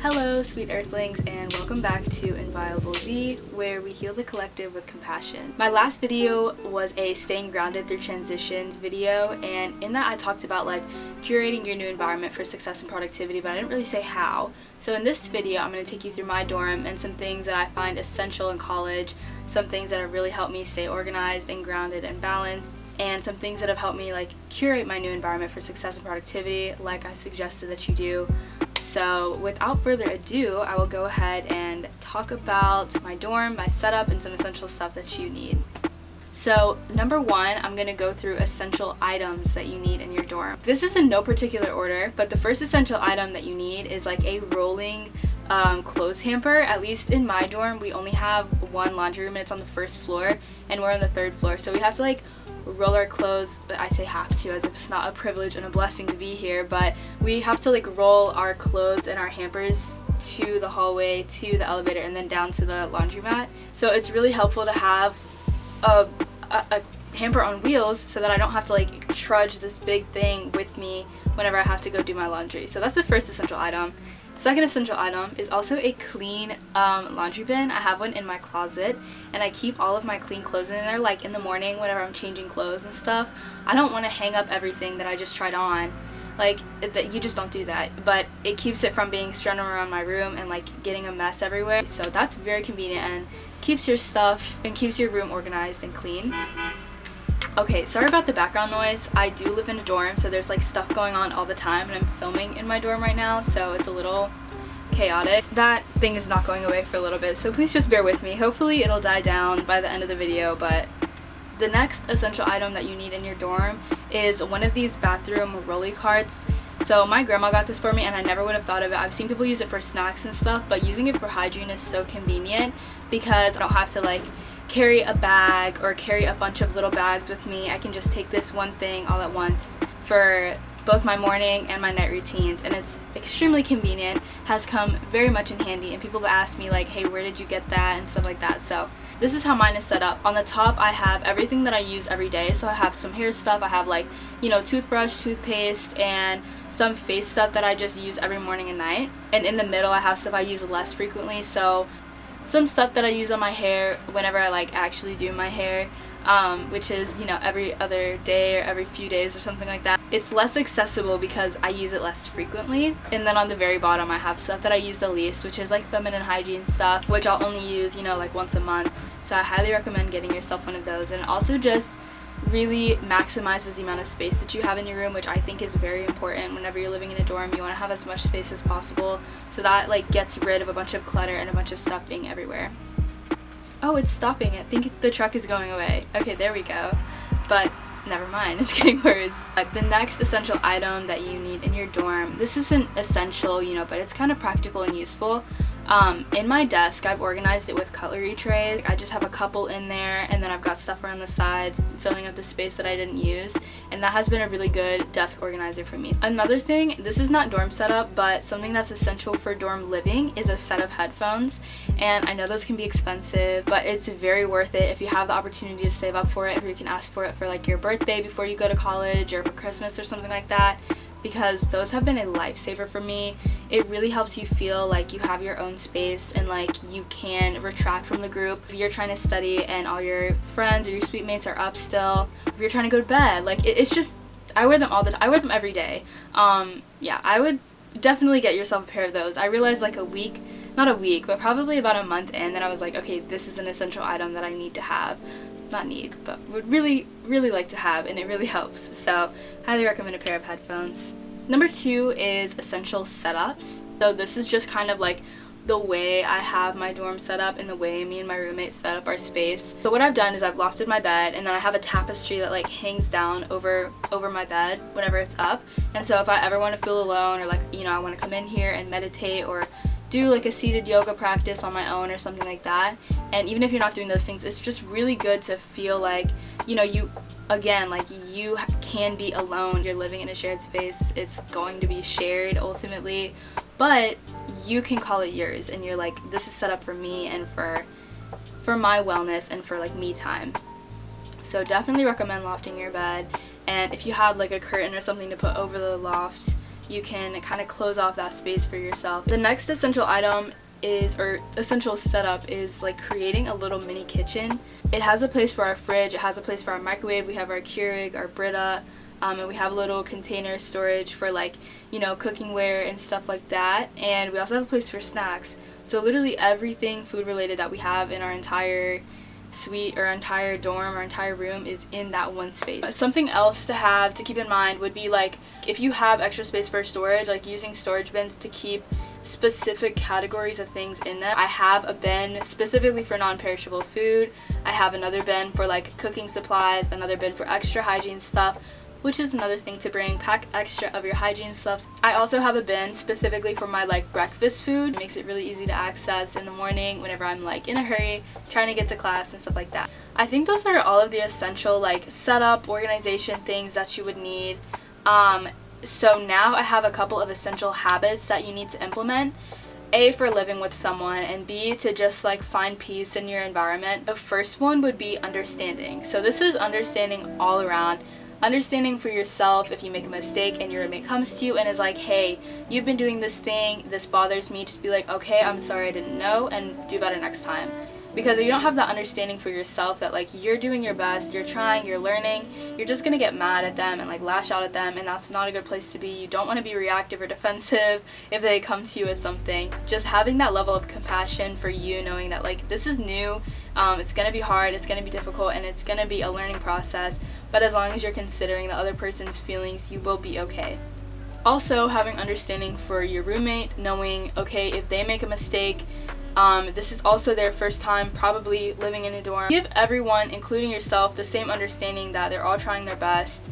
Hello, sweet earthlings, and welcome back to Inviolable V, where we heal the collective with compassion. My last video was a staying grounded through transitions video, and in that I talked about curating your new environment for success and productivity, but I didn't really say how. So in this video, I'm going to take you through my dorm and some things that I find essential in college, some things that have really helped me stay organized and grounded and balanced, and some things that have helped me curate my new environment for success and productivity like I suggested that you do. So without further ado, I will go ahead and talk about my dorm, my setup, and some essential stuff that you need. So number one, I'm going to go through essential items that you need in your dorm. This is in no particular order, but the first essential item that you need is a rolling clothes hamper. At least in my dorm, we only have one laundry room and it's on the first floor, and we're on the third floor, so we have to roll our clothes. I say have to as if it's not a privilege and a blessing to be here, but we have to roll our clothes and our hampers to the hallway, to the elevator, and then down to the laundromat. So it's really helpful to have a hamper on wheels so that I don't have to trudge this big thing with me whenever I have to go do my laundry. So that's the first essential item. Second essential item is also a clean laundry bin. I have one in my closet, and I keep all of my clean clothes in there. In the morning whenever I'm changing clothes and stuff, I don't want to hang up everything that I just tried on. You just don't do that, but it keeps it from being strewn around my room and getting a mess everywhere. So that's very convenient and keeps your stuff and keeps your room organized and clean. Okay, sorry about the background noise. I do live in a dorm, so there's stuff going on all the time, and I'm filming in my dorm right now, so it's a little chaotic. That thing is not going away for a little bit, so please just bear with me. Hopefully it'll die down by the end of the video, but the next essential item that you need in your dorm is one of these bathroom rolly carts. So my grandma got this for me, and I never would have thought of it. I've seen people use it for snacks and stuff, but using it for hygiene is so convenient because I don't have to carry a bag or carry a bunch of little bags with me. I can just take this one thing all at once for both my morning and my night routines, and it's extremely convenient, has come very much in handy, and people have asked me hey, where did you get that and stuff like that. So this is how mine is set up. On the top I have everything that I use every day, so I have some hair stuff, I have toothbrush, toothpaste, and some face stuff that I just use every morning and night, and in the middle I have stuff I use less frequently, so some stuff that I use on my hair whenever I actually do my hair, which is every other day or every few days or something like that. It's less accessible because I use it less frequently. And then on the very bottom I have stuff that I use the least, which is feminine hygiene stuff, which I'll only use once a month. So I highly recommend getting yourself one of those, and it also just really maximizes the amount of space that you have in your room, which I think is very important. Whenever you're living in a dorm, you want to have as much space as possible, so that gets rid of a bunch of clutter and a bunch of stuff being everywhere. Oh, it's stopping. I think the truck is going away. Okay, there we go. But never mind, it's getting worse. The next essential item that you need in your dorm, this isn't essential, but it's kind of practical and useful. In my desk, I've organized it with cutlery trays. I just have a couple in there, and then I've got stuff around the sides filling up the space that I didn't use, and that has been a really good desk organizer for me. Another thing, this is not dorm setup, but something that's essential for dorm living is a set of headphones, and I know those can be expensive, but it's very worth it if you have the opportunity to save up for it, if you can ask for it for your birthday before you go to college or for Christmas or something like that, because those have been a lifesaver for me. It really helps you feel like you have your own space and you can retract from the group. If you're trying to study and all your friends or your suite mates are up still, if you're trying to go to bed, it's just, I wear them all the time. I wear them every day. Yeah, I would definitely get yourself a pair of those. I realized not a week, but probably about a month in, that I was okay, this is an essential item that I need to have. Not need, but would really like to have, and it really helps. So highly recommend a pair of headphones. Number two is essential setups. So this is just kind of the way I have my dorm set up and the way me and my roommate set up our space. So what I've done is I've lofted my bed, and then I have a tapestry that hangs down over my bed whenever it's up. And so if I ever want to feel alone, or I want to come in here and meditate or do a seated yoga practice on my own or something like that, and even if you're not doing those things, it's just really good to feel you can be alone. You're living in a shared space. It's going to be shared ultimately, but you can call it yours, and you're this is set up for me and for my wellness and for me time. So definitely recommend lofting your bed, and if you have a curtain or something to put over the loft, you can kind of close off that space for yourself. The next essential item is, or essential setup is, like creating a little mini kitchen. It has a place for our fridge, it has a place for our microwave, we have our Keurig, our Brita, and we have a little container storage for, like, you know, cookingware and stuff like that. And we also have a place for snacks. So literally everything food related that we have in our entire suite or entire dorm or entire room is in that one space. Something else to have to keep in mind would be, like, if you have extra space for storage, like using storage bins to keep specific categories of things in them. I have a bin specifically for non-perishable food. I have another bin for like cooking supplies, another bin for extra hygiene stuff, which is another thing to bring. Pack extra of your hygiene stuff. I also have a bin specifically for my like breakfast food. It makes it really easy to access in the morning whenever I'm like in a hurry, trying to get to class and stuff like that. I think those are all of the essential like setup, organization things that you would need. So now I have a couple of essential habits that you need to implement. A, for living with someone, and B, to just like find peace in your environment. The first one would be understanding. So this is understanding all around. Understanding for yourself. If you make a mistake and your roommate comes to you and is like, hey, you've been doing this thing, this bothers me, just be like, okay, I'm sorry, I didn't know, and do better next time. Because if you don't have that understanding for yourself that like you're doing your best, you're trying, you're learning, you're just gonna get mad at them and like lash out at them, and that's not a good place to be. You don't want to be reactive or defensive if they come to you with something. Just having that level of compassion for you, knowing that like this is new, it's gonna be hard, it's gonna be difficult, and it's gonna be a learning process, but as long as you're considering the other person's feelings, you will be okay. Also, having understanding for your roommate, knowing, okay, if they make a mistake, this is also their first time probably living in a dorm. Give everyone, including yourself, the same understanding that they're all trying their best.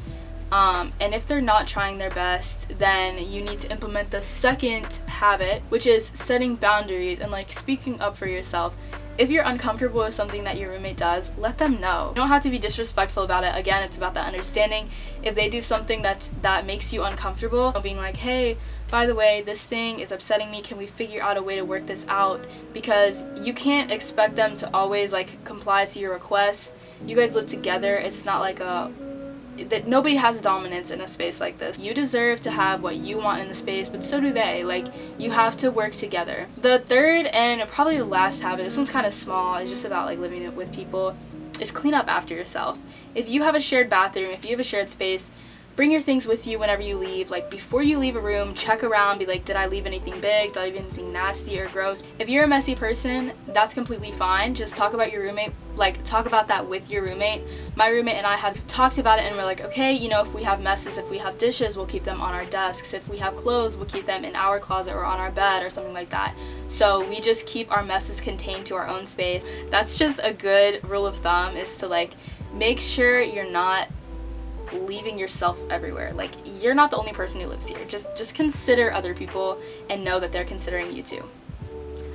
And if they're not trying their best, then you need to implement the second habit, which is setting boundaries and like speaking up for yourself. If you're uncomfortable with something that your roommate does, let them know. You don't have to be disrespectful about it. Again, it's about that understanding. If they do something that makes you uncomfortable, being like, hey, by the way, this thing is upsetting me, can we figure out a way to work this out? Because you can't expect them to always like comply to your requests. You guys live together. It's not like that nobody has dominance in a space like this. You deserve to have what you want in the space, but so do they. Like, you have to work together. The third and probably the last habit, this one's kind of small, it's just about like living with people, is clean up after yourself. If you have a shared bathroom, if you have a shared space, bring your things with you whenever you leave. Like, before you leave a room, check around, be like, did I leave anything big? Did I leave anything nasty or gross? If you're a messy person, that's completely fine. Just talk about your roommate, like talk about that with your roommate. My roommate and I have talked about it, and we're like, okay, you know, if we have messes, if we have dishes, we'll keep them on our desks. If we have clothes, we'll keep them in our closet or on our bed or something like that. So we just keep our messes contained to our own space. That's just a good rule of thumb, is to like make sure you're not leaving yourself everywhere. Like, you're not the only person who lives here. Just consider other people and know that they're considering you too.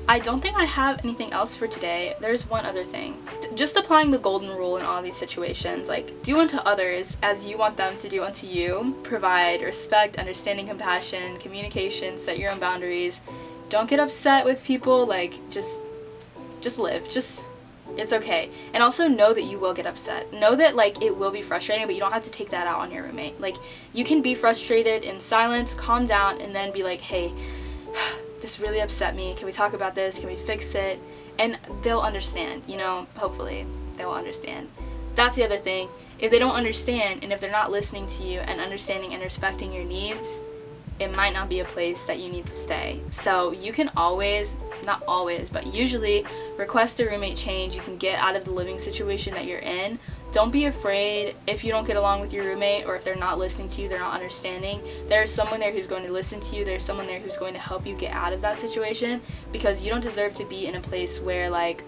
I don't think I have anything else for today. There's one other thing. Just applying the golden rule in all these situations. Like, do unto others as you want them to do unto you. Provide respect, understanding, compassion, communication, set your own boundaries. Don't get upset with people. Like, just live. It's okay. And also know that you will get upset. Know that like it will be frustrating, but you don't have to take that out on your roommate. Like, you can be frustrated in silence, calm down, and then be like, hey, this really upset me. Can we talk about this? Can we fix it? And they'll understand, you know, hopefully they'll understand. That's the other thing. If they don't understand, and if they're not listening to you and understanding and respecting your needs, it might not be a place that you need to stay. So you can always, not always, but usually request a roommate change. You can get out of the living situation that you're in. Don't be afraid if you don't get along with your roommate, or if they're not listening to you, they're not understanding. There's someone there who's going to listen to you. There's someone there who's going to help you get out of that situation, because you don't deserve to be in a place where like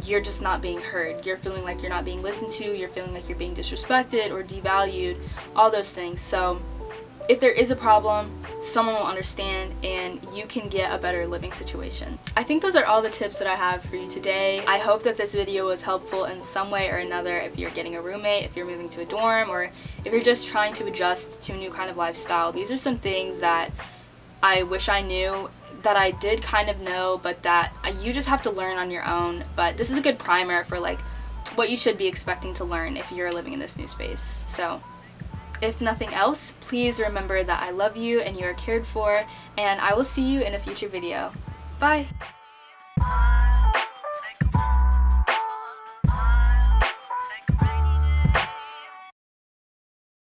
you're just not being heard. You're feeling like you're not being listened to. You're feeling like you're being disrespected or devalued, all those things. So if there is a problem, someone will understand, and you can get a better living situation. I think those are all the tips that I have for you today. I hope that this video was helpful in some way or another. If you're getting a roommate, if you're moving to a dorm, or if you're just trying to adjust to a new kind of lifestyle, these are some things that I wish I knew, that I did kind of know, but that you just have to learn on your own. But this is a good primer for like what you should be expecting to learn if you're living in this new space. So If nothing else, please remember that I love you and you are cared for, and I will see you in a future video. Bye!